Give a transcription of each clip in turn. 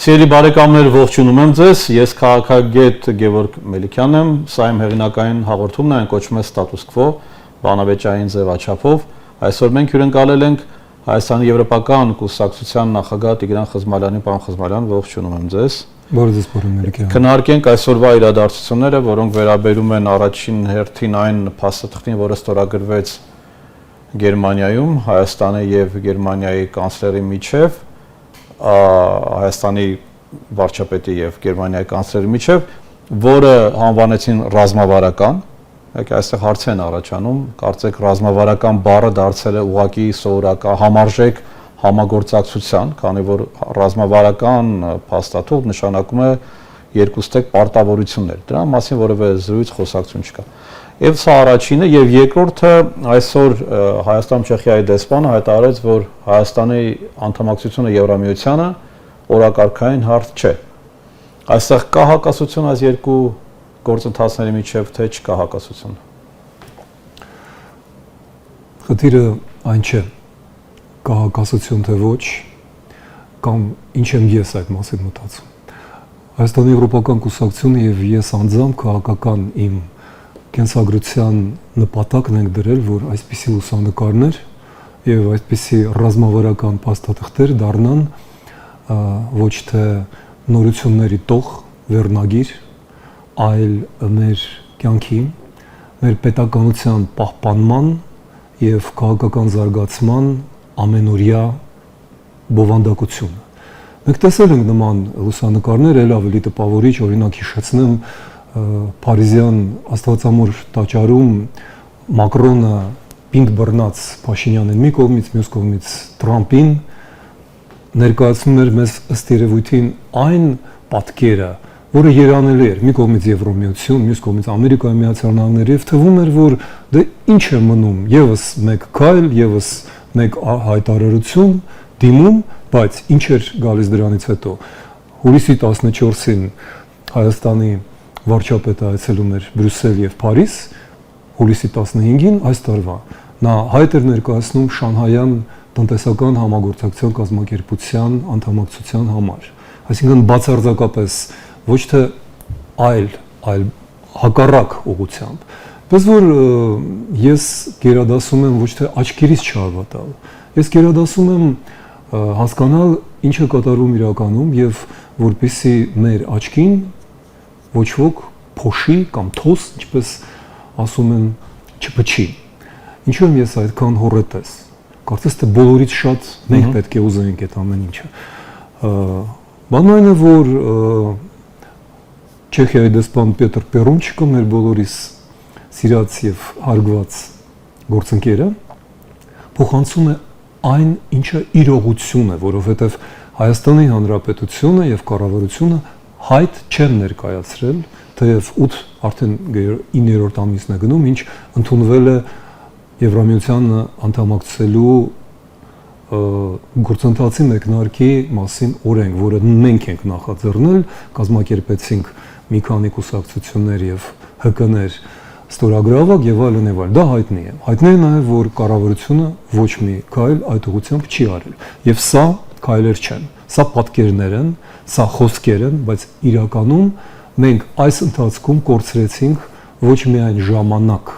Սիրելի բարեկամներ, ողջունում եմ ձեզ, ես քաղաքագետ Գևորգ Մելիքյանն եմ, սա իմ հեղինակային հաղորդումն է, կոչվում է Status Quo, բանավեճային ձևաչափով։ Այսօր մենք հյուրընկալել ենք Հայաստանի Եվրոպական կուսակցության նախագահ Տիգրան Խզմալյանին, պարոն Խզմալյան, ողջունում եմ ձեզ։ Բարև ձեզ, պարոն Մելիքյան։ Քննարկենք այսօրվա իրադարձությունները, որոնք վերաբերում են առաջին հերթին այն փաստաթղթին, որը ստորագրվեց Գերմանիայում, Հայաստանի եւ Գերմանիայի կանցլերի միջև, Հայաստանի վարչապետի եւ Գերմանիայի կանցլերի միջև, որը անվանեցին ռազմավարական, այստեղ հարց են առաջանում, կարծեք ռազմավարական բառը դարձել է ուղղակի սովորական համարժեք համագործակցության, քանի որ ռազմավարական փաստաթուղթ նշանակում է երկուստեք պարտավորություններ, դրա մասին որևէ զրույց խոսակցություն չկա։ Եվ սա առաջինը, եւ երկրորդը այսօր Հայաստան-Չեխիայի դեսպանը հայտարարեց, որ Հայաստանի անդամակցությունը Եվրամիությանը օրակարգային հարց չէ։ Այստեղ կա հակասություն այս երկու գործընթացների միջև, թե չկա հակասություն։ Խնդիրը այն չէ, կա հակասություն թե ոչ, կամ ինչ եմ ես այդ մասին մտածում։ Հայաստանի Եվրոպական կուսակցությունը եւ ես անձամբ քաղաքական իմ կենսագրության նպատակն ենք դրել, որ այսպիսի լուսանկարներ եւ այսպիսի ռազմավարական փաստաթղթեր դառնան ոչ թե նորությունների տող, վերնագիր, այլ մեր կյանքի, մեր պետականության պահպանման եւ քաղաքական զարգացման ամենօրյա բովանդակությունը։ Մենք տեսել ենք նման լուսանկարներ, ել ավելի տպավորիչ, օրինակ հիշեցնեմ Փարիզյան Աստվածամոր տաճարում Մակրոնը պինդ բռնած Փաշինյանին մի կողմից, մյուս կողմից Թրամփին ներկայացնում էր մեզ ըստ երևույթին այն պատկերը, որը երանելի էր, մի կողմից Եվրոմիություն, մյուս կողմից Ամերիկայի Միացյալ Նահանգներ, եւ թվում էր, որ դե ինչ է մնում, եւս մեկ քայլ, եւս մեկ հայտարարություն, դիմում, բայց ինչ էր գալիս դրանից հետո։ Հուլիսի 14-ին Հայաստանի վարչապետը այցելում էր Բրյուսել եւ Փարիզ, հուլիսի 15-ին այս տարվա նա հայտ էր ներկայացնում Շանհայյան տնտեսական համագործակցության կազմակերպության անդամակցության համար, այսինքն բացարձակապես ոչ թե այլ հակառակ ուղղությամբ, պես որ ես գերադասում եմ ոչ թե աչքերից չհավատալ, ես գերադասում եմ հասկանալ ինչ է կատարվում իրականում եւ որպեսզի մեր աչքին ոչ ոք փոշի կամ թոս, ինչպես ասում են, չփչի։ Ինչու եմ ես այդքան հոռետես։ Կարծես թե բոլորից շատ մենք պետք է ուզենք այդ ամեն ինչը։ Բանն այն է, որ Չեխիայի դեսպան Պետր Պերոնչիկը մեր բոլորիս սիրած եւ հարգված գործընկերը փոխանցում է այն, ինչը իրողություն է, որովհետեւ Հայաստանի Հանրապետությունը եւ կառավարությունը հայտ չեն ներկայացրել, թեև 8 արդեն 9-րդ ամիսն է գնում, ինչ ընդունվել է Եվրամիության անդամակցելու գործընթացի մեկնարկի մասին օրենք, որը մենք ենք նախաձեռնել, կազմակերպեցինք մի քանի կուսակցություններ եւ ՀԿ-ներ ստորագրավակ եւ այլն եւ այլն։ Դա հայտնի է։ Հայտնի է նաեւ, որ կառավարությունը ոչ մի քայլ այդ ուղղությամբ չի արել։ Եվ սա քայլեր չեն։ Սա պատկերներ են, սա խոսքեր են, բայց իրականում մենք այս ընթացքում կորցրեցինք ոչ միայն ժամանակ,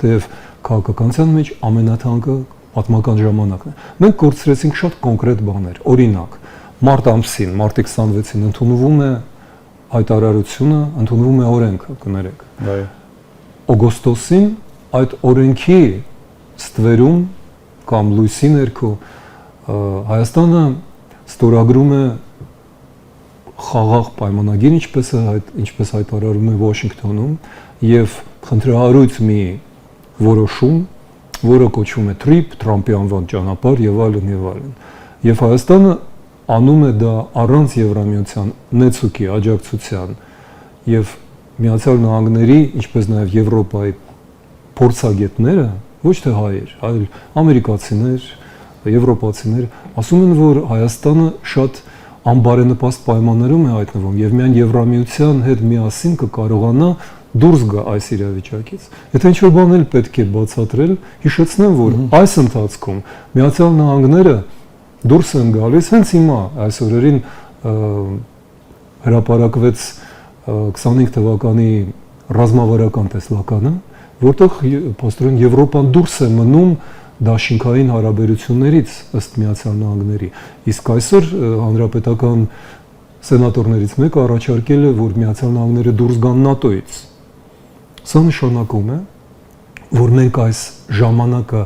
թեև քաղաքականության մեջ ամենաթանկը պատմական ժամանակն է։ Մենք կորցրեցինք շատ կոնկրետ բաներ։ Օրինակ, մարտ ամսին, մարտի 26-ին ընդունվում է հայտարարությունը, ընդունվում է օրենքը, կներեք։ Այո։ Օգոստոսին այդ օրենքի ստվերում կամ լույսի ներքո Հայաստանը ստորագրում է խաղաղ պայմանագիր, ինչպես հայտարարում է Վաշինգտոնում, եւ խնդրահարույց մի որոշում, որը կոչվում է TRIP, Թրամփի անվան ճանապարհ եւ այլն եւ այլն։ Եվ Հայաստանը անում է դա առանց Եվրամիության նեցուկի աջակցության եւ Միացյալ Նահանգների, ինչպես նաեւ Եվրոպայի փորձագետները, ոչ թե հայեր, այլ ամերիկացիներ, եվրոպացիներ ասում են, որ Հայաստանը շատ անբարենպաստ պայմաններում է հայտնվում եւ միայն Եվրամիության հետ միասին կկարողանա դուրս գա այս իրավիճակից։ Եթե ինչ-որ բան էլ պետք է բացատրել, հիշեցնեմ, որ այս ընթացքում Միացյալ Նահանգները դուրս են գալիս հենց հիմա այս օրերին հրապարակվեց 25 թվականի ռազմավարական տեսլականը, որտեղ փաստորեն Եվրոպան դուրս է մնում դաշինքային հարաբերություններից ըստ Միացյալ Նահանգների։ Իսկ այսօր հանրապետական սենատորներից մեկը առաջարկել է, որ Միացյալ Նահանգները դուրս գան ՆԱՏՕ-ից։ Սա նշանակում է, որ մենք այս ժամանակը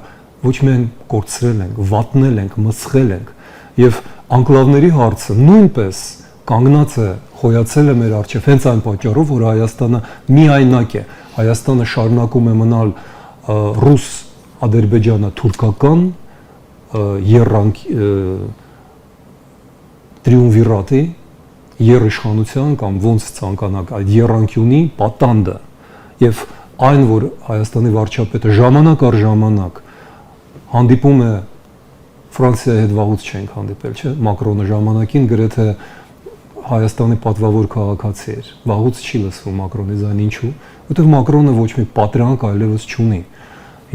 ոչ միայն կորցրել ենք, վատնել ենք, մսխել ենք, եւ անկլավների հարցը նույնպես կանգնած է, խոյացել է մեր առջև հենց այն պատճառով, որ Հայաստանը միայնակ է։ Հայաստանը շարունակում է մնալ ռուս, ադրբեջանը թուրքական տրիումվիրատի երիշխանության կամ ոնց ցանկանաք այդ երանկյունի պատանդը եւ այն, որ Հայաստանի վարչապետը ժամանակ առ ժամանակ հանդիպում է Ֆրանսիայի հետ վաղուց չենք հանդիպել, չէ՞, Մակրոնը ժամանակին գրեթե Հայաստանի պատվավոր քաղաքացի էր, վաղուց չի լսվում Մակրոնի ձայն, ինչու՞, որովհետև Մակրոնը ոչ մի պատրանք այլևս չունի։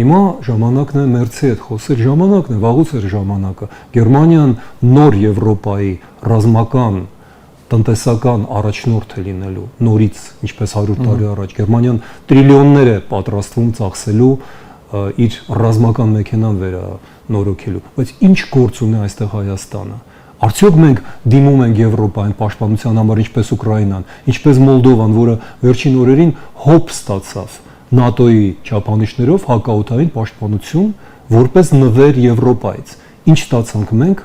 Հիմա ժամանակն է Մերցի հետ խոսել, ժամանակն է, վաղուց էր ժամանակը։ Գերմանիան նոր Եվրոպայի ռազմական տնտեսական առաջնորդ է լինելու նորից, ինչպես 100 տարի առաջ Գերմանիան տրիլիոններ է պատրաստվում ծախսելու իր ռազմական մեքենան վերանորոգելու, բայց ինչ գործ ունի այստեղ Հայաստանը։ Արդյոք մենք դիմում ենք Եվրոպային պաշտպանության համար, ինչպես Ուկրաինան, ինչպես Մոլդովան, որը վերջին օրերին հոբ ստացավ ՆԱՏՕ-ի չափանիշներով հակաօդային պաշտպանություն որպես նվեր Եվրոպայից։ Ինչ ստացանք մենք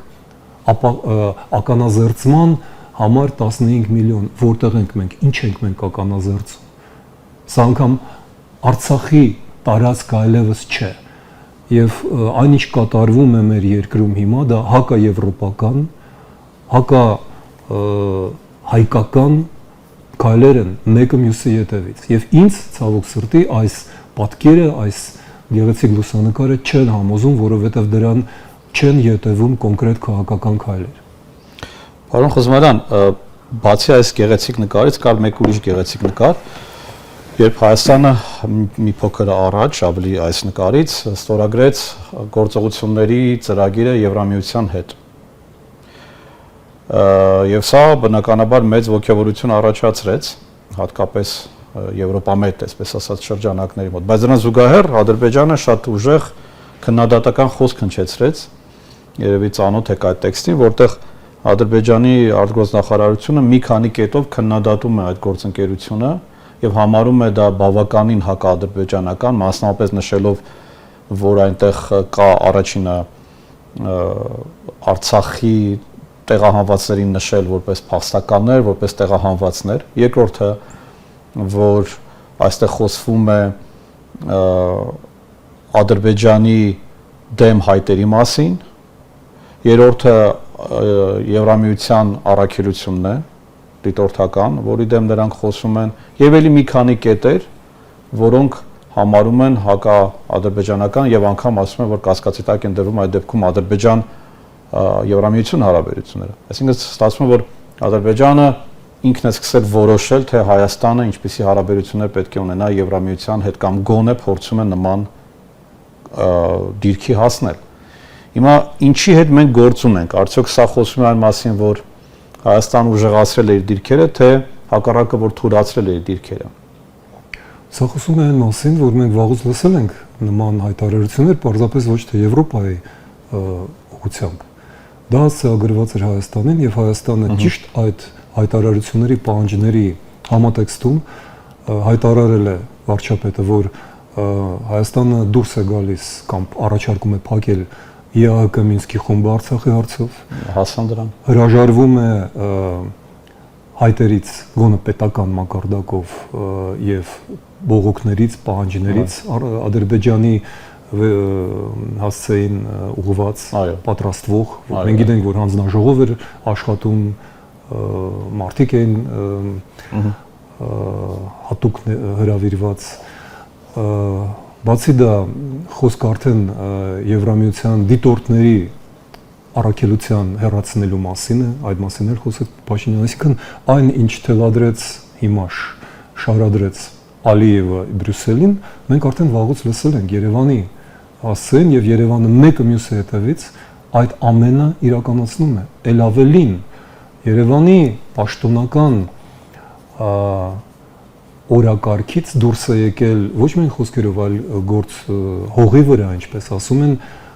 ականազերծման համար 15 միլիոն, որտեղ ենք մենք, ինչ ենք մենք ականազերծում։ Սա անգամ Արցախի տարածքը այլևս չէ։ Եվ այնինչ կատարվում է մեր երկրում հիմա, դա հակաեվրոպական, հայկական քայլեր են մեկը մյուսի ետևից։ Եվ ինձ ցավոք սրտի այս պատկերը, այս գեղեցիկ լուսանկարը չեն համոզում, որովհետև դրան չեն ետևում կոնկրետ քաղաքական քայլեր։ Պարոն Խզմարյան, բացի այս գեղեցիկ նկարից կար մեկ ուրիշ գեղեցիկ նկար, երբ Հայաստանը մի փոքր առաջ, ավելի այս նկարից, ստորագրեց գործողությունների ծրագիրը Եվրամիության հետ։ Եվ սա բնականաբար մեծ ոգևորություն առաջացրեց, հատկապես Եվրոպամետ, այսպես ասած, շրջանակների մոտ։ Բայց դրան զուգահեռ Ադրբեջանը շատ ուժեղ քննադատական խոսք հնչեցրեց, երևի ծանոթ եք այդ տեքստին, որտեղ Ադրբեջանի արտգործնախարարությունը մի քանի կետով քննադատում է այդ գործընկերությունը եւ համարում է դա բավականին հակաադրբեջանական, մասնավորապես նշելով, որ այնտեղ կա առաջինը Արցախի տեղահանվածներին նշել որպես փախստականներ, որպես տեղահանվածներ, երկրորդը, որ այստեղ խոսվում է Ադրբեջանի դեմ հայտերի մասին, երրորդը Եվրամիության առաքելությունն է, դիտորդական, որի դեմ նրանք խոսում են, եւ ելի մի քանի կետեր, որոնք համարում են հակաադրբեջանական եւ անգամ ասում են, որ կասկածի տակ են դրվում այդ դեպքում Ադրբեջան Եվրամիություն հարաբերությունները։ Այսինքն ստացվում է, որ Ադրբեջանը ինքն է սկսել որոշել, թե Հայաստանը ինչպիսի հարաբերություններ պետք է ունենա Եվրամիության հետ կամ գոնե փորձում է նման դիրքի հասնել։ Հիմա ինչի հետ մենք գործ ունենք, արդյոք սա խոսում է այն մասին, որ Հայաստանը ուժեղացրել է իր դիրքերը, թե հակառակը, որ թույլատրել է իր դիրքերը։ Սա խոսում է այն մասին, որ մենք վաղուց լսել ենք նման հայտարարություններ, պարզապես ոչ թե Եվրոպայի ուղղությամբ։ Դա հասցեագրված էր Հայաստանին եւ Հայաստանը ճիշտ այդ հայտարարությունների պահանջների համատեքստում հայտարարել է վարչապետը, որ Հայաստանը դուրս է գալիս կամ առաջարկում է փակել ԵԱՀԿ Մինսկի խումբը Արցախի հարցով, հասան դրան, հրաժարվում է հայտերից գոնե պետական մակարդակով եւ բողոքներից, պահանջներից Ադրբեջանի հասցեին ուղղված պատրաստվող, մենք գիտենք, որ հանձնաժողով էր աշխատում, մարդիկ էին հատուկ հրավիրված, բացի դա խոսքը արդեն Եվրամիության դիտորդների առաքելության հեռացնելու մասին է, այդ մասին էլ խոսեց Փաշինյանը, այսինքն այն ինչ թելադրեց հիմա շարադրեց Ալիևը Բրյուսելին, մենք արդեն վաղուց լսել ենք Երևանի հասցեն եւ Երևանը մեկը մյուսի հետևից այդ ամենը իրականացնում է։ Էլ ավելին Երևանի պաշտոնական օրակարգից դուրս է եկել ոչ միայն խոսքերով, այլ գործ հողի վրա, ինչպես ասում են,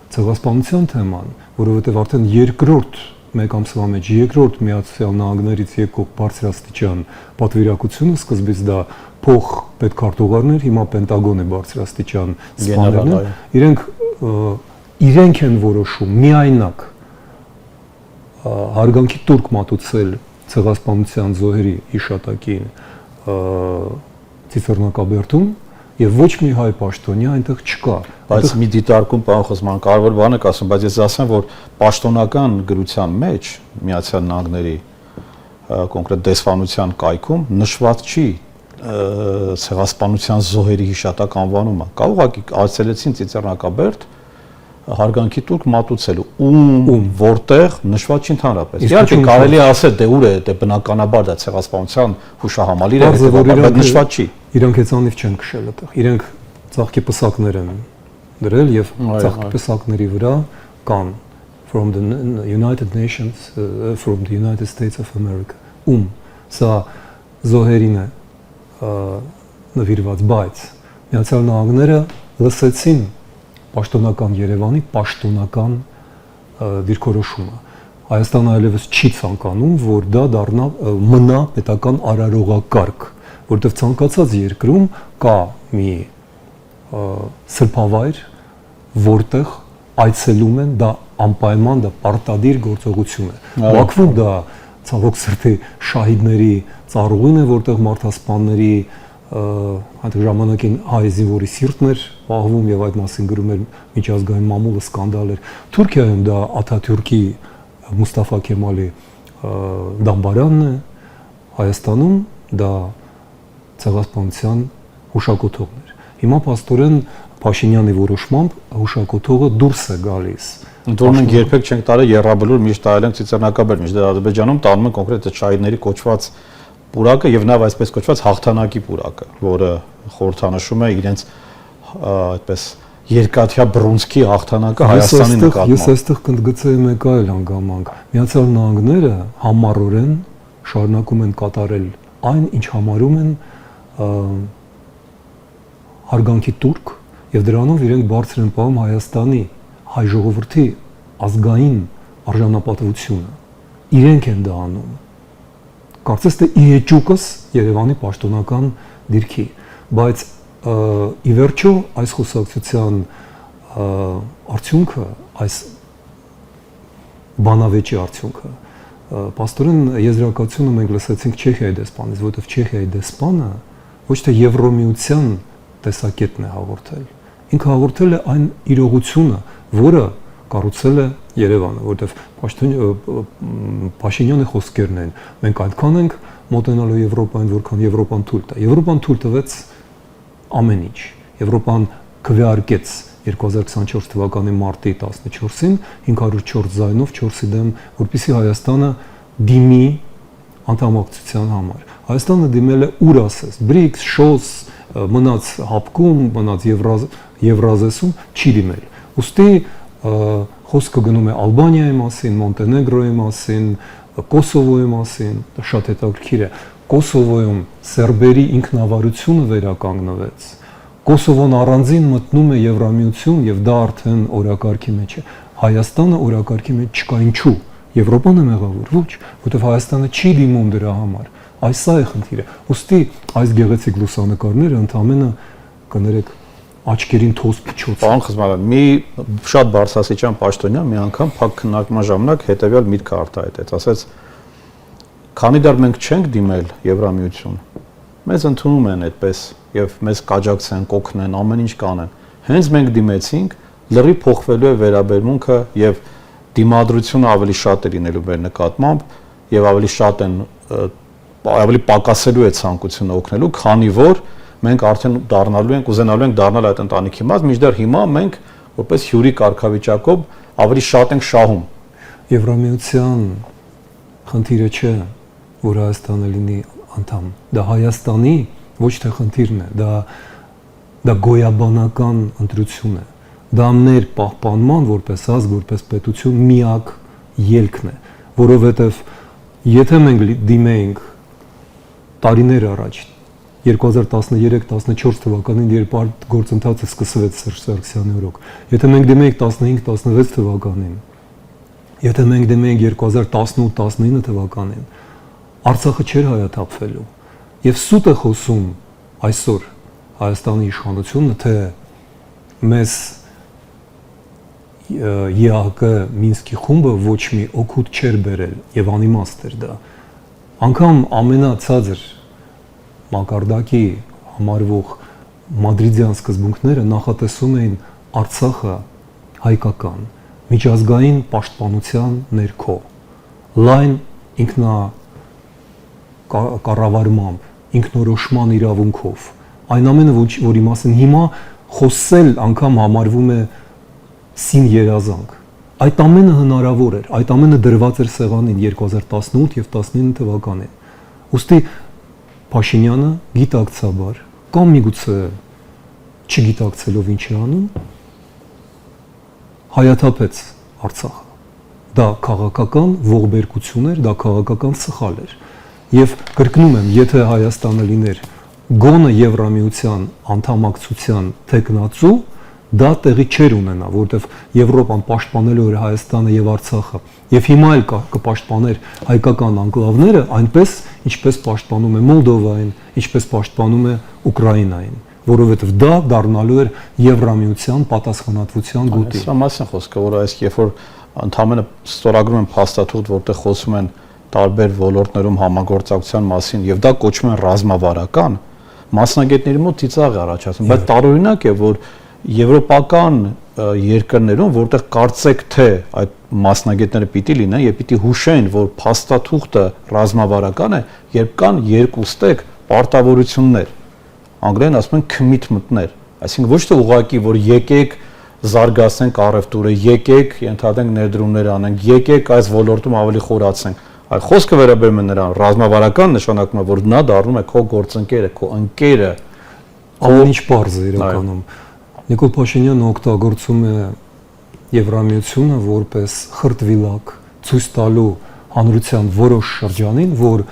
ցեղասպանության թեման, որովհետև արդեն երկրորդ մեկ ամսվա մեջ երկրորդ Միացյալ Նահանգներից եկող բարձրաստիճան պատվիրակությունը սկզբից դա փող պետքարտուղարներ, հիմա Պենտագոն է բարձրաստիճան սպաներն, իրենք են որոշում միայնակ հարգանքի տուրք մատուցել ցեղասպանության զոհերի հիշատակին Ծիծեռնակաբերդում եւ ոչ մի հայ պաշտոնյա այնտեղ չկա։ Բայց մի դիտարկում պարոն Խոսման կարևոր բան եք ասում, բայց ես ասեմ, որ պաշտոնական գրության մեջ Միացյալ Նահանգների կոնկրետ դեսպանության կայքում նշված չի ցեղասպանության զոհերի հիշատակ անվանումը։ Կա ուղղակի այցելեցին Ծիծեռնակաբերդ հարգանքի տուրք մատուցելու ում որտեղ նշված չի ընդհանրապես։ Իհարկե կարելի է ասել դե ուր է, դե բնականաբար դա ցեղասպանության հուշահամալիր է, բայց նշված չի։ Իրանք հեծանիվ չեն քշել այդտեղ։ Իրենք ծաղկի պսակներ են դրել եւ ծաղկի պսակների վրա կան from the United Nations, from the United States of America. Սա զոհերին է նվիրված, բայց Միացյալ Նահանգները լսեցին պաշտոնական Երևանի պաշտոնական դիրքորոշումը։ Հայաստանը այլևս չի ցանկանում, որ դա մնա պետական արարողակարգ, որտեղ ցանկացած երկրում կա մի սրբավայր, որտեղ այցելում են, դա անպայման դա պարտադիր գործողություն է։ Բաքվում դա ցավոք սրտի շահիդների ծառուղին է, որտեղ մարդասպանների այնտեղ ժամանակին հայ զինվորի սիրտն էր պահվում եւ այդ մասին գրում էր միջազգային մամուլը, սկանդալ էր։ Թուրքիայում դա Աթաթյուրքի Մուստաֆա Քեմալի դամբարանն է, Հայաստանում դա ցեղասպանության հուշակոթողն էր։ Հիմա փաստորեն Փաշինյանի որոշմամբ հուշակոթողը դուրս է գալիս։ Ընդորում ենք երբեք չենք տարել Եռաբլուր, միշտ տարել ենք Ծիծեռնակաբերդ, միշտ Ադրբեջանում տանում են կոնկրետ շահիդների կոչված պուրակը եւ նաեւ այսպես կոչված հաղթանակի պուրակը, որը խորհրդանշում է իրենց այդպես երկաթյա բռունցքի հաղթանակը Հայաստանի նկատմամբ։ Ես այստեղ կընդգծեի մեկ այլ հանգամանք։ Միացյալ Նահանգները համառորեն շարունակում են կատարել այն, ինչ համարում են հարգանքի տուրք եւ դրանով իրենք բարձր են պահում Հայաստանի հայ ժողովրդի ազգային արժանապատվությունը։ Իրենք են դա անում։ Կարծես թե իեջուկս Երևանի պաշտոնական դիրքի, բայց ի վերջո այս խոսակցության արդյունքը, այս բանավեճի արդյունքը, պաստորեն եզրակացությունը մենք լսեցինք Չեխիայի դեսպանից, որովհետև Չեխիայի դեսպանը ոչ թե Եվրոմիության տեսակետն է հաղորդել, ինքը հաղորդել է այն իրողությունը, որը կառուցել է Երևանը, որովհետև Փաշինյանի խոսքերն են, մենք այդքան ենք մոտենալու Եվրոպային, որքան Եվրոպան թույլ տա։ Եվրոպան թույլ տվեց ամեն ինչ։ Եվրոպան քվեարկեց 2024 թվականի մարտի 14-ին 504 ձայնով 4-ի դեմ, որպեսզի Հայաստանը դիմի անդամակցության համար։ Հայաստանը դիմել է ուր ասես, BRICS, ՇՕՍ, մնաց հապկում, մնաց Եվրազեսում, չի դիմել։ Ուստի խոսքը գնում է Ալբանիայի մասին, Մոնտենեգրոյի մասին, Կոսովոյի մասին, դա շատ հետաքրքիր է։ Կոսովոյում սերբերի ինքնավարությունը վերականգնվեց։ Կոսովոն առանձին մտնում է Եվրամիություն եւ դա արդեն օրակարգի մեջ է։ Հայաստանը օրակարգի մեջ չկա, ինչու՞։ Եվրոպան է մեղավոր, ոչ, որովհետեւ Հայաստանը չի դիմում դրա համար։ Այս սա է խնդիրը։ Ուստի այս գեղեցիկ լուսանկարները ընդամենը կներեք աչքերին թոս փչոց։ Պարոն Խզմալյան, մի շատ բարձրաստիճան պաշտոնյա մի անգամ փակ քննարկման ժամանակ հետեւյալ միտքը արտահայտեց, ասաց. «Քանի դեռ մենք չենք դիմել Եվրամիություն, մեզ ընդունում են այդպես եւ մեզ կաջակցեն, կօգնեն, ամեն ինչ կանեն։ Հենց մենք դիմեցինք, լրի փոխվելու է վերաբերմունքը եւ դիմադրությունը ավելի շատ է լինելու մեր նկատմամբ եւ ավելի շատ են ավելի պակասելու է ցանկությունը օգնելու, քանի որ մենք արդեն դառնալու ենք, ուզենալու ենք դառնալ այդ ընտանիքի մաս, մինչդեռ հիմա մենք որպես հյուրի կարգավիճակով ավելի շատ ենք շահում»։ Եվրամիության խնդիրը չէ, որ Հայաստանը լինի անդամ։ Դա Հայաստանի ոչ թե խնդիրն է, դա գոյաբանական ընտրություն է։ Դա մեր պահպանման որպես ազգ, որպես պետություն միակ ելքն է, որովհետև եթե մենք դիմեինք տարիներ առաջ 2013-14 թվականին, երբ այդ գործընթացը սկսվեց Սերժ Սարգսյանի օրոք, եթե մենք դիմեինք 15-16 թվականին, եթե մենք դիմեինք 2018-19 թվականին, Արցախը չէր հայաթափվելու։ Եվ սուտ է խոսում այսօր Հայաստանի իշխանությունը, թե մեզ ԵԱՀԿ Մինսկի խումբը ոչ մի օգուտ չէր բերել եւ անիմաստ էր դա։ Անկամ ամենացածր մակարդակի համարվող մադրիդյան սկզբունքները նախատեսում էին Արցախը հայկական, միջազգային պաշտպանության ներքո, լայն կառավարմամբ, ինքնորոշման իրավունքով, այն ամենը, որի մասին հիմա խոսել անգամ համարվում է սին երազանք։ Այդ ամենը հնարավոր էր, այդ ամենը դրված էր սեղանին 2018 եւ 19 թվականին։ Ուստի Փաշինյանը գիտակցաբար կամ միգուցե չգիտակցելով ինչ է անում, հայաթափեց Արցախը։ Դա քաղաքական ողբերգություն էր, դա քաղաքական սխալ էր։ Եվ կրկնում եմ, եթե Հայաստանը լիներ գոնը Եվրամիության անդամակցության թեկնածու, դա տեղի չէր ունենա, որովհետև Եվրոպան պաշտպանելու էր Հայաստանը եւ Արցախը, եւ հիմա էլ կպաշտպաներ հայկական անկլավները այնպես, ինչպես պաշտպանում է Մոլդովային, ինչպես պաշտպանում է Ուկրաինային, որովհետև դա դառնալու էր Եվրամիության պատասխանատվության գոտի։ Սա մասին խոսքը, որ այս երբ որ ընդհանրապես ստորագրում են փաստաթուղթ, որտեղ խոսում են տարբեր ոլորտներում համագործակցության մասին եւ դա կոչվում է ռազմավարական, մասնագետների մոտ ծիծաղ է առաջացնում, բայց տարօրինակ է, որ եվրոպական երկրներում, որտեղ կարծեք թե այդ մասնագետները պիտի լինեն եւ պիտի հուշեն, որ փաստաթուղթը ռազմավարական է, երբ կան երկու ստեկ պարտավորություններ, անգլերեն ասում են commitment-ներ, այսինքն ոչ թե ուղղակի որ եկեք զարգացնենք առևտուրը, եկեք ենթադրենք ներդրումներ անենք, եկեք այս ոլորտում ավելի խորացնենք, այլ խոսքը վերաբերում է նրան ռազմավարական նշանակում է, որ նա դառնում է քո գործընկերը, քո ընկերը, ամեն ինչ պարզ է իրականում։ Նիկոլ Փաշինյանը օգտագործում է Եվրամիությունը որպես խրտվիլակ ցույց տալու հանրության որոշ շրջանին, որ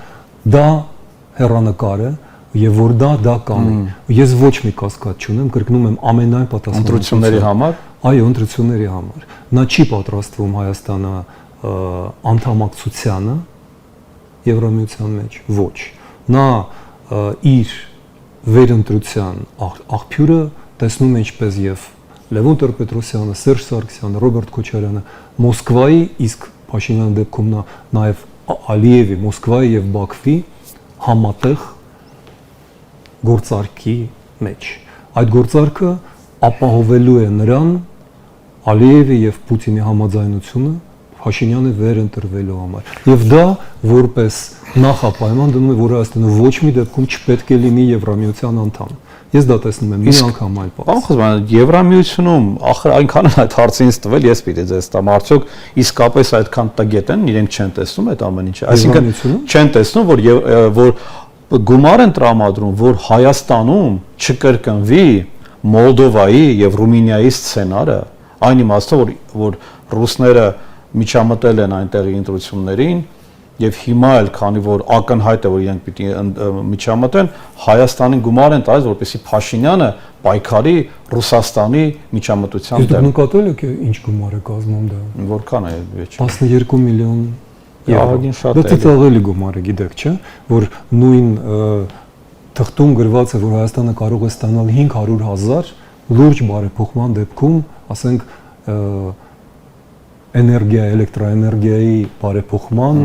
դա հեռանկար է եւ որ դա կանի։ Ես ոչ մի կասկած չունեմ, կրկնում եմ ամենայն պատասխանատվությունը ընտրությունների համար, այո, ընտրությունների համար։ Նա չի պատրաստվում Հայաստանը անդամակցությանը Եվրամիության մեջ, ոչ։ Նա իր վերընտրության աղբյուրը տեսնում է ինչպես եւ Լևոն Տեր-Պետրոսյանը, Սերժ Սարգսյանը, Ռոբերտ Քոչարյանը Մոսկվայի, իսկ Փաշինյանի դեպքում նա նաեւ Ալիևի Մոսկվայի եւ Բաքվի համատեղ գործարքի մեջ։ Այդ գործարքը ապահովելու է նրան Ալիևի եւ Պուտինի համաձայնությունը Փաշինյանը վերընտրվելու համար։ Եվ դա որպես նախապայման դնում է, որ Հայաստանը ոչ մի դեպքում չպետք է լինի Եվրամիության անդամ։ Ես դա տեսնում եմ մի անգամ այլ բան։ Պարոն Խոզման, Եվրամիությունում ախր այնքան այդ հարցը ինձ տվել, ես պիտի ձեզ տամ, արդյոք իսկապես այդքան տգետ են, իրենք չեն տեսնում այդ ամեն ինչը։ Այսինքն չեն տեսնում, որ գումար են տրամադրում, որ Հայաստանում չկրկնվի Մոլդովայի եւ Ռումինիայի սցենարը, այն իմաստով, որ ռուսները միջամտել են այնտեղի ընտրություններին եւ հիմա էլ քանի որ ակնհայտ է որ իրենք պիտի միջամտեն Հայաստանին գումար են տալիս որպեսզի Փաշինյանը պայքարի Ռուսաստանի միջամտության դեմ։ Դուք նկատել եք ինչ գումար է կազմում դա։ Որքան է ոչ։ 12 միլիոն եվրո։ Դա ծիծաղելի գումար է, գիտեք, չէ՞, որ նույն թղթում գրված է, որ Հայաստանը կարող է ստանալ 500,000 լուրջ բարեփոխման դեպքում, ասենք էլեկտրաէներգիայի բարեփոխման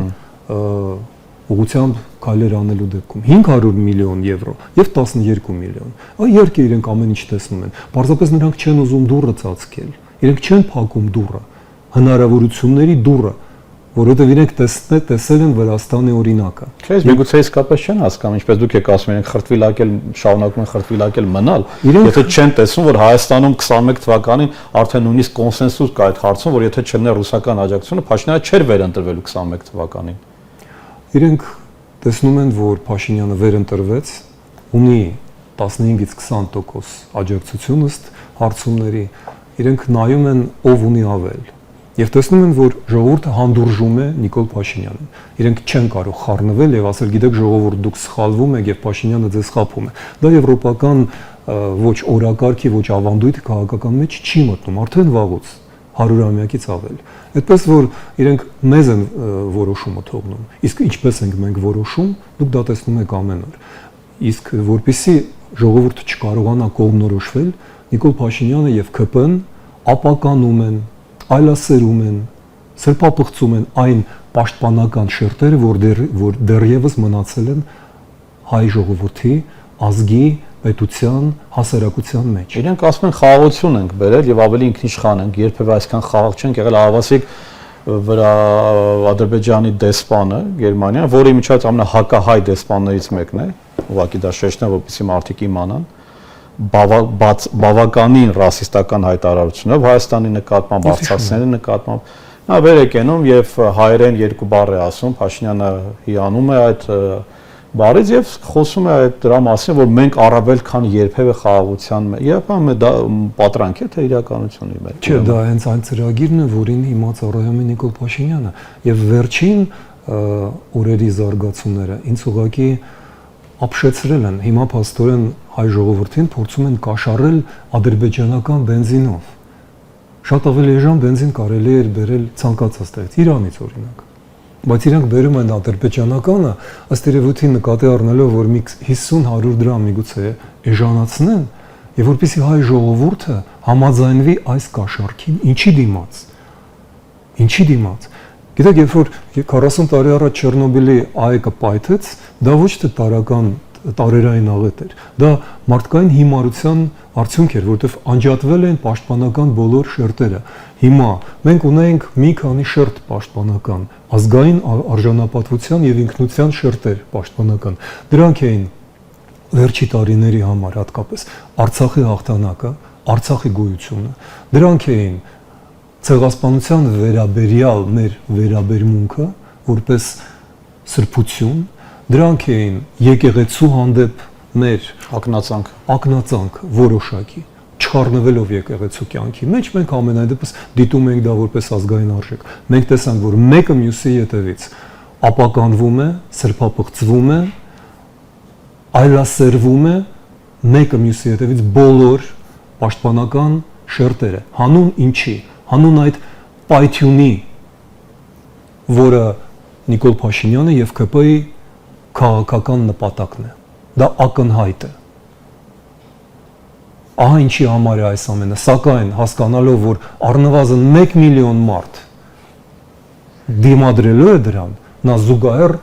ուղղությամբ քայլեր անելու դեպքում 500 միլիոն եվրո եւ 12 միլիոն։ Իհարկե իրենք ամեն ինչ տեսնում են։ Պարզապես նրանք չեն ուզում դուռը ծածկել։ Իրենք չեն փակում դուռը, հնարավորությունների դուռը, որովհետեւ իրենք տեսել են Վրաստանի օրինակը։ Քեզ միգուցե իսկապես չեն հասկանում, ինչպես դուք եք ասում, իրենք խրտվիլակել շարունակում են խրտվիլակել մնալ, եթե չեն տեսնում, որ Հայաստանում 21 թվականին արդեն նույնիսկ կոնսենսուս կա այդ հարցում, որ եթե չլիներ ռուսական աջակցությունը, Փաշինյանը չէր վերընտրվելու 21 թվականին։ Իրենք տեսնում են, որ Փաշինյանը վերընտրվեց, ունի 15-ից 20% աջակցություն ըստ հարցումների, իրենք նայում են ով ունի ավել։ Եվ տեսնում են, որ ժողովուրդը հանդուրժում է Նիկոլ Փաշինյանին։ Իրենք չեն կարող խառնվել եւ ասել, գիտեք, ժողովուրդ, դուք սխալվում եք եւ Փաշինյանը ձեզ խաբում է։ Դա եվրոպական ոչ օրակարգի, ոչ ավանդույթ քաղաքական մեջ չի մտնում, արդեն վաղուց 100-ամյակից ավել։ Այդպես որ իրենք մեզ են որոշումը թողնում։ Իսկ ինչպես ենք մենք որոշում, դուք դա տեսնում եք ամեն օր։ Իսկ որpիսի ժողովուրդը չկարողանա կողմնորոշվել, Նիկոլ Փաշինյանը եւ ԿՊ-ն ապականում են, այլասերում են, սրբապղծում են այն պաշտպանական շերտերը, որ դեռևս մնացել են հայ ժողովրդի, ազգի, պետության, հասարակության մեջ։ Իրենք ասում են խաղաղություն ենք բերել եւ ավելի ինքնիշխան ենք, երբևէ այսքան խաղաղ չենք եղել, ավասիկ վրա Ադրբեջանի դեսպանը Գերմանիա, որի միջած ամենահակահայ դեսպաններից մեկն է, ուղղակի դա շեշտն է, որպեսզի մարդիկ իմանան, բավականին ռասիստական հայտարարությունով Հայաստանի նկատմամբ, արցախցիների նկատմամբ, նա վեր է կենում եւ հայերեն երկու բառ է ասում, Փաշինյանը հիանում է այդ բառից եւ խոսում է այդ դրա մասին, որ մենք առավել քան երբևէ խաղաղության եւ դա պատրանք է թե իրականություն է։ Չէ, դա հենց այն ծրագիրն է, որին հիմա ծառայում է Նիկոլ Փաշինյանը եւ վերջին օրերի զարգացումները ինձ ուղղակի ապշեցրել են։ Հիմա փաստորեն հայ ժողովրդին փորձում են կաշառել ադրբեջանական բենզինով։ Շատ ավելի էժան բենզին կարելի է բերել ցանկացած տեղից, Իրանից օրինակ։ Բայց իրանք բերում են ադրբեջանականը, ըստ երևույթին նկատի առնելով, որ մի 50-100 դրամ միգուցե էժանացնեն, եւ որպեսզի հայ ժողովուրդը համաձայնվի այս կաշառքին, ինչի դիմաց։ Գիտեք, երբ որ 40 տարի առաջ Չեռնոբիլի այգը պայթեց, դա ոչ թե տարերային աղետ էր, դա մարդկային հիմարության արդյունք էր, որտեղ անջատվել են պաշտպանական բոլոր շերտերը։ Հիմա մենք ունենք մի քանի շերտ պաշտպանական, ազգային արժանապատվության եւ ինքնության շերտեր պաշտպանական։ Դրանք էին վերջի տարիների համար հատկապես Արցախի հաղթանակը, Արցախի գոյությունը, դրանք էին ցեղասպանության վերաբերյալ մեր վերաբերմունքը որպես սրբություն, դրանք էին եկեղեցու հանդեպ մեր ակնածանք որոշակի, չխառնվելով եկեղեցու կյանքի մեջ, մենք ամենայն դեպս դիտում ենք դա որպես ազգային արժեք։ Մենք տեսանք, որ մեկը մյուսի ետևից ապականվում է, սրբապղծվում է, այլասերվում է, մեկը մյուսի ետևից բոլոր պաշտպանական շերտերը։ Հանուն ինչի։ Հանուն այդ պայթյունի, որը Նիկոլ Փաշինյանը եւ ԿՊ-ի քաղաքական նպատակն է։ Դա ակնհայտ է։ Ահա ինչի համար է այս ամենը, սակայն հասկանալով, որ առնվազն 1 միլիոն մարդ դիմադրելու է դրան, նա զուգահեռ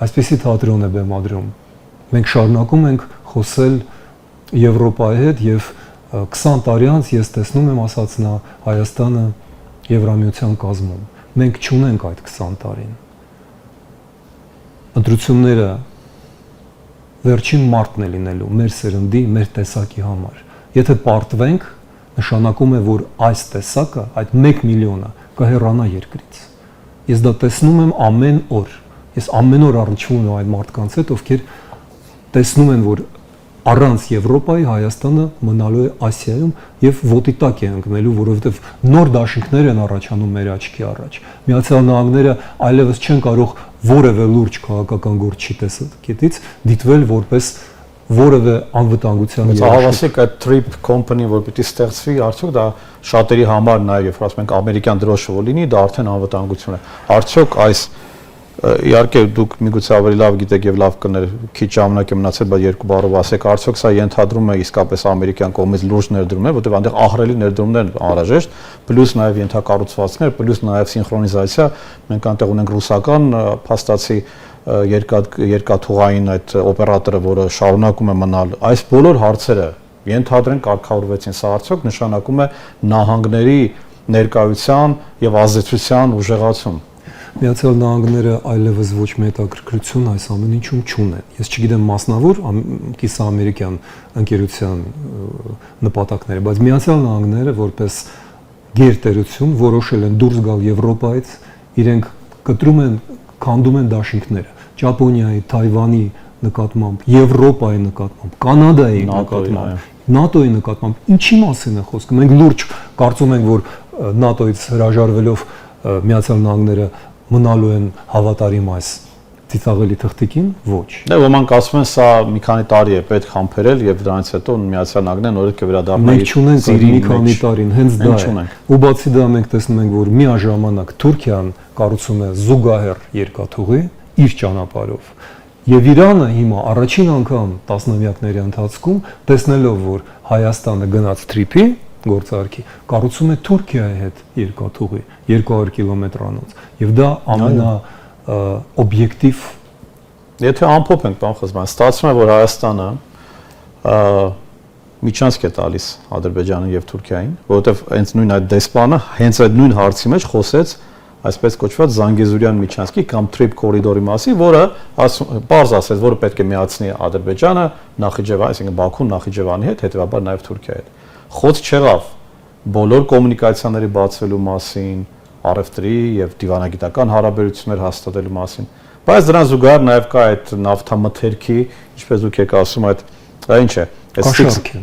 այսպիսի թատրոն է բեմադրում։ Մենք շարունակում ենք խոսել Եվրոպայի հետ եւ 20 տարի անց ես տեսնում եմ, ասաց նա, Հայաստանը Եվրամիության կազմում։ Մենք չունենք այդ 20 տարին։ Ընտրությունները վերջին մարտն է լինելու մեր սերնդի, մեր տեսակի համար։ Եթե պարտվենք, նշանակում է, որ այս տեսակը, այդ 1 միլիոնը կհեռանա երկրից։ Ես դա տեսնում եմ ամեն օր։ Ես ամեն օր առնչվում եմ այդ մարդկանց հետ, ովքեր տեսնում են, որ առանց Եվրոպայի Հայաստանը մնալու է Ասիայում եւ ոտի տակ է ընկնելու, որովհետեւ նոր դաշինքներ են առաջանում մեր աչքի առաջ։ Միացյալ Նահանգները այլևս չեն կարող որևէ լուրջ քաղաքական գործի տեսակետից դիտվել որպես որևէ անվտանգության երաշխիք։ Ահավասիկ այդ trip company, որ պիտի ստեղծվի, արդյոք դա շատերի համար նաեւ, երբ ասում ենք ամերիկյան դրոշը լինի, դա արդեն անվտանգություն է։ Արդյոք այս իհարկե դուք միգուցե ավելի լավ գիտեք եւ լավ կներ, քիչ ժամանակ է մնացել, բայց երկու բառով ասեք, արդյոք սա ենթադրում է իսկապես ամերիկյան կողմից լուրջ ներդրումներ, որտեղ այնտեղ ահռելի ներդրումներ անհրաժեշտ, պլյուս նաեւ ենթակառուցվածքներ, պլյուս նաեւ սինխրոնիզացիա, մենք այնտեղ ունենք ռուսական փաստացի երկաթուղային այդ օպերատորը, որը շարունակում է մնալ։ Այս բոլոր հարցերը ենթադրենք կարգավորվեցին, սա արդյոք նշանակում է նահանգների ներկայության եւ ազդեցության ուժեղացում։ Միացյալ Նահանգները այլևս ոչ մի հետաքրքրություն այս ամեն ինչում չունեն։ Ես չգիտեմ մասնավոր կիսաամերիկյան ընկերության նպատակները, բայց Միացյալ Նահանգները որպես գերտերություն որոշել են դուրս գալ Եվրոպայից, իրենք կտրում են, քանդում են դաշինքները Ճապոնիայի, Թայվանի նկատմամբ, Եվրոպայի նկատմամբ, Կանադայի նկատմամբ, ՆԱՏՕ-ի նկատմամբ։ Ինչի մասին է խոսքը։ Մենք լուրջ կարծում ենք, որ ՆԱՏՕ-ից հրաժարվելով Միացյալ Նահանգները մնալու են հավատարիմ այս ծիծաղելի թղթիկին, ոչ։ Դե ոմանք ասում են, սա մի քանի տարի է պետք համբերել եւ դրանից հետո Միացյալ Նահանգներն նորից կվերադառնա Մենք չունենք այդ մի քանի տարին, հենց դա է։ Ու բացի դա մենք տեսնում ենք, որ միաժամանակ Թուրքիան կառուցում է զուգահեռ երկաթուղի իր ճանապարհով։ Եվ Իրանը հիմա առաջին անգամ տասնամյակների ընթացքում, տեսնելով, որ Հայաստանը գնաց թրիփի գործարքի, կառուցում է Թուրքիայի հետ երկաթուղի 200 կիլոմետրանոց։ Եվ դա օբյեկտիվ Եթե ամփոփ ենք, պարոն Խզմյան, ստացվում է, որ Հայաստանը միջանցք է տալիս Ադրբեջանին եւ Թուրքիային, որովհետեւ հենց նույն այդ դեսպանը հենց այդ նույն հարցի մեջ խոսեց այսպես կոչված Զանգեզուրյան միջանցքի կամ Trip կորիդորի մասին, որը բարձ ասեց, որը պետք է միացնի Ադրբեջանը Նախիջևան, այսինքն Բաքուն Նախիջևանի հետ, հետեւաբար նաեւ Թուրքիայի հետ։ Խոսք չեղավ բոլոր կոմունիկացիաների բացվելու մասին, առևտրի եւ դիվանագիտական հարաբերություններ հաստատելու մասին, բայց դրան զուգահեռ նաեւ կա այդ նավթամթերքի, ինչպես դուք եք ասում, այդ ինչ է,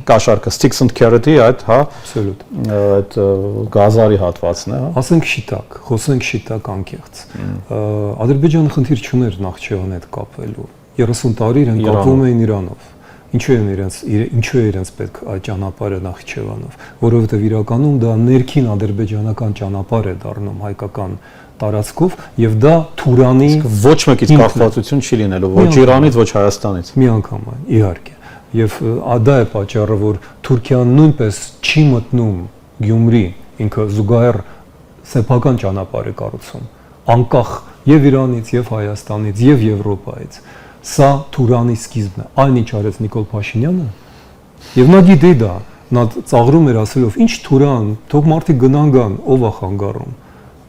կաշառքը, sticks and carrot-ի այդ, հա, absolute, այդ գազարի հատվածն է, հա։ Ասենք շիտակ, խոսենք շիտակ անկեղծ։ Ադրբեջանը խնդիր չուներ Նախիջևանի հետ կապվելու։ 30 տարի իրեն կապվում էին Իրանով։ Ինչու է իրենց պետք այդ ճանապարհը Նախիջևանով, որովհետև իրականում դա ներքին ադրբեջանական ճանապարհ է դառնում հայկական տարածքով եւ դա Թուրանի ոչ մեկից կախվածություն չի լինելու, ոչ Իրանից, ոչ Հայաստանից։ Մի անգամ է, իհարկե։ Եվ դա է պատճառը, որ Թուրքիան նույնպես չի մտնում Գյումրի, ինքը զուգահեռ սեփական ճանապարհ է կառուցում, անկախ եւ Իրանից, եւ Հայաստանից, եւ Եվրոպայից։ Սա Թուրանի սկիզբն է, այն ինչ արեց Նիկոլ Փաշինյանը, եւ նա գիտի դա, նա ծաղրում էր ասելով, ինչ Թուրան, թող մարդիկ գնան, ով է խանգարում։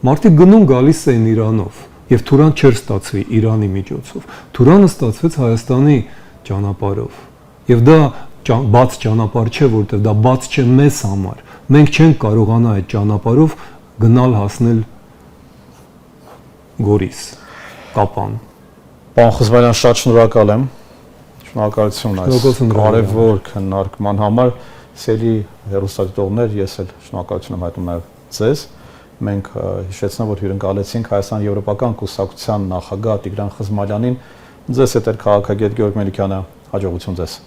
Մարդիկ գնում գալիս էին Իրանով, եւ Թուրան չէր ստացվի Իրանի միջոցով։ Թուրանը ստացվեց Հայաստանի ճանապարհով։ Եվ դա բաց ճանապարհ չէ, որտեղ դա բաց չէ մեզ համար։ Մենք չենք կարողանա այդ ճանապարհով գնալ հասնել Գորիս, Կապան։ Պարոն Խզմյան, շատ շնորհակալ եմ։ Շնորհակալություն այս կարևոր քննարկման համար։ Սիրելի հեռուստադիտողներ, ես էլ շնորհակալություն եմ հայտնում նաև ձեզ։ Մենք հիշեցնեմ, որ հյուրընկալեցինք Հայաստան Եվրոպական կուսակցության նախագահ Տիգրան Խզմալյանին։ Ձեզ հետ էր քաղաքագետ Գեորգ Մելիքյանը։ Հաջողություն ձեզ։